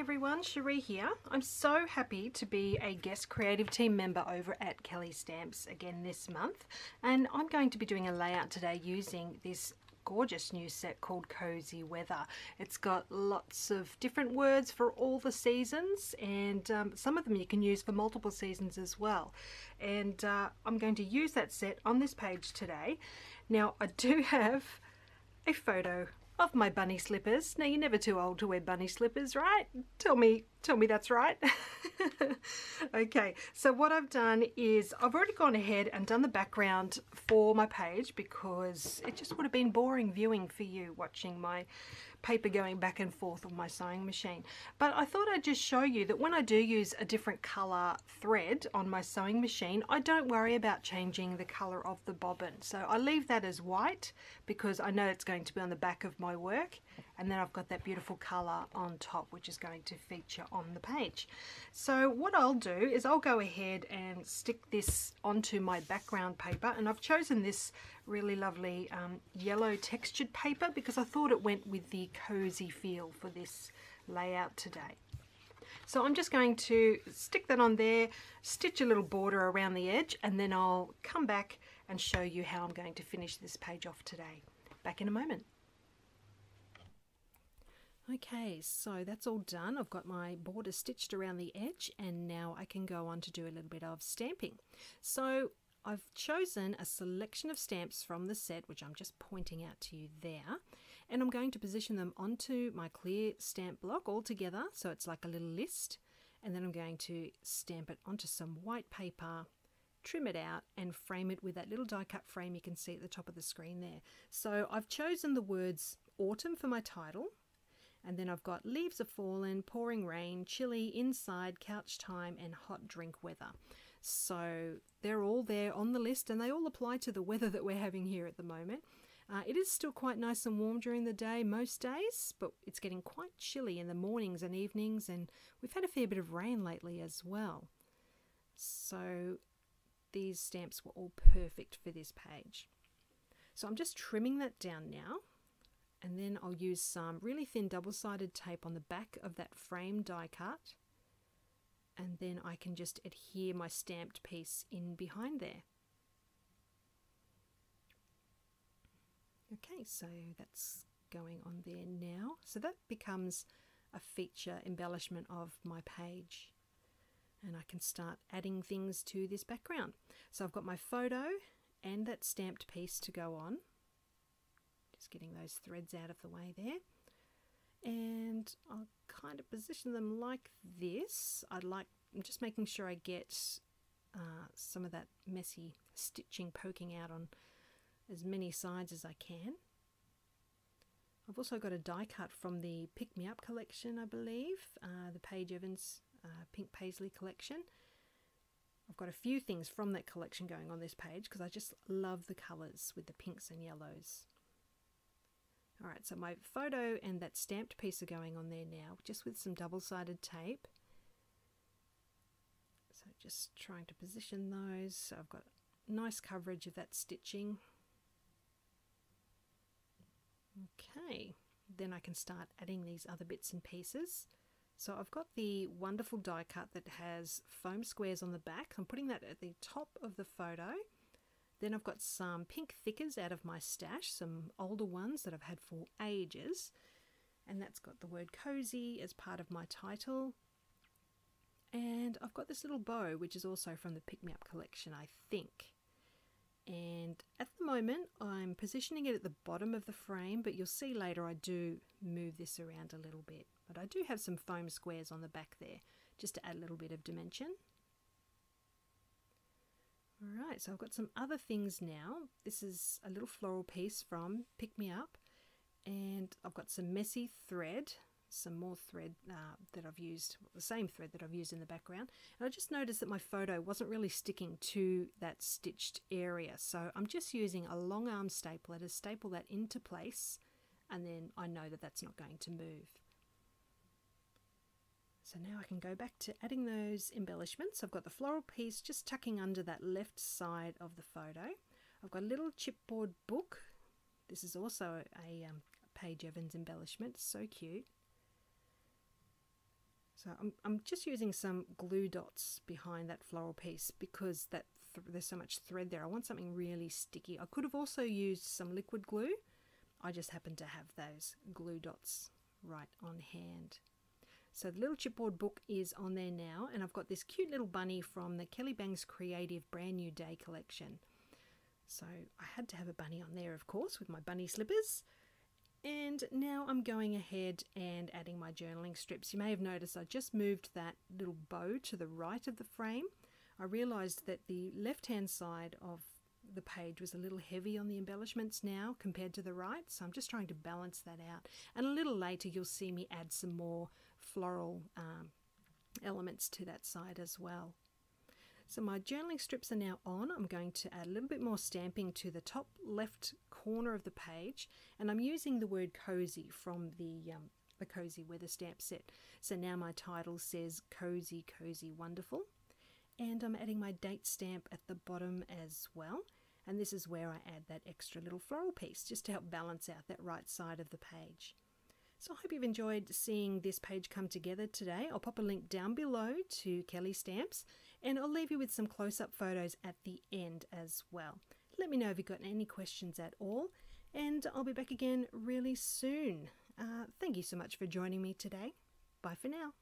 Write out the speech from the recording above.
everyone, Sheree here. I'm so happy to be a guest creative team member over at Kellie Stamps again this month, and I'm going to be doing a layout today using this gorgeous new set called Cozy Weather. It's got lots of different words for all the seasons, and some of them you can use for multiple seasons as well. And I'm going to use that set on this page today. Now, I do have a photo of my bunny slippers. Now, you're never too old to wear bunny slippers, right? Tell me that's right. Okay, so what I've done is I've already gone ahead and done the background for my page because it just would have been boring viewing for you watching my paper going back and forth on my sewing machine. But I thought I'd just show you that when I do use a different color thread on my sewing machine, I don't worry about changing the color of the bobbin. So I leave that as white because I know it's going to be on the back of my work, and then I've got that beautiful color on top which is going to feature on the page. So what I'll do is I'll go ahead and stick this onto my background paper, and I've chosen this really lovely yellow textured paper because I thought it went with the cozy feel for this layout today. So I'm just going to stick that on there, stitch a little border around the edge, and then I'll come back and show you how I'm going to finish this page off today. Back in a moment. Okay, so that's all done. I've got my border stitched around the edge, and now I can go on to do a little bit of stamping. So I've chosen a selection of stamps from the set, which I'm just pointing out to you there, and I'm going to position them onto my clear stamp block all together, so it's like a little list, and then I'm going to stamp it onto some white paper, trim it out, and frame it with that little die cut frame you can see at the top of the screen there. So I've chosen the words autumn for my title, and then I've got leaves have fallen, pouring rain, chilly, inside, couch time, and hot drink weather. So they're all there on the list, and they all apply to the weather that we're having here at the moment. It is still quite nice and warm during the day most days, but it's getting quite chilly in the mornings and evenings, and we've had a fair bit of rain lately as well. So these stamps were all perfect for this page. So I'm just trimming that down now. And then I'll use some really thin double-sided tape on the back of that frame die cut, and then I can just adhere my stamped piece in behind there. Okay, so that's going on there now. So that becomes a feature embellishment of my page, and I can start adding things to this background. So I've got my photo and that stamped piece to go on. Getting those threads out of the way there, and I'll kind of position them like this. I'm just making sure I get some of that messy stitching poking out on as many sides as I can. I've also got a die cut from the Pick Me Up collection, I believe, the Paige Evans Pink Paisley collection. I've got a few things from that collection going on this page because I just love the colours with the pinks and yellows. Alright, so my photo and that stamped piece are going on there now, just with some double-sided tape. So just trying to position those so I've got nice coverage of that stitching. Okay, then I can start adding these other bits and pieces. So I've got the wonderful die cut that has foam squares on the back. I'm putting that at the top of the photo. Then I've got some pink thickers out of my stash, some older ones that I've had for ages. And that's got the word cozy as part of my title. And I've got this little bow, which is also from the Pick Me Up collection, I think. And at the moment, I'm positioning it at the bottom of the frame, but you'll see later I do move this around a little bit. But I do have some foam squares on the back there, just to add a little bit of dimension. Alright, so I've got some other things now. This is a little floral piece from Pick Me Up, and I've got some messy thread, some more thread that I've used, the same thread that I've used in the background, and I just noticed that my photo wasn't really sticking to that stitched area, so I'm just using a long arm stapler to staple that into place, and then I know that that's not going to move. So now I can go back to adding those embellishments. I've got the floral piece just tucking under that left side of the photo. I've got a little chipboard book. This is also a Paige Evans embellishment, so cute. So I'm just using some glue dots behind that floral piece because there's so much thread there. I want something really sticky. I could have also used some liquid glue. I just happen to have those glue dots right on hand. So the little chipboard book is on there now, and I've got this cute little bunny from the Kelly Bangs Creative Brand New Day collection. So I had to have a bunny on there, of course, with my bunny slippers. And now I'm going ahead and adding my journaling strips. You may have noticed I just moved that little bow to the right of the frame. I realised that the left-hand side of the page was a little heavy on the embellishments now compared to the right, so I'm just trying to balance that out. And a little later you'll see me add some more floral elements to that side as well. So my journaling strips are now on. I'm going to add a little bit more stamping to the top left corner of the page, and I'm using the word cozy from the Cozy Weather stamp set. So now my title says Cozy, Cozy, Wonderful, and I'm adding my date stamp at the bottom as well, and this is where I add that extra little floral piece just to help balance out that right side of the page. So I hope you've enjoyed seeing this page come together today. I'll pop a link down below to Kellie Stamps, and I'll leave you with some close-up photos at the end as well. Let me know if you've got any questions at all, and I'll be back again really soon. Thank you so much for joining me today. Bye for now.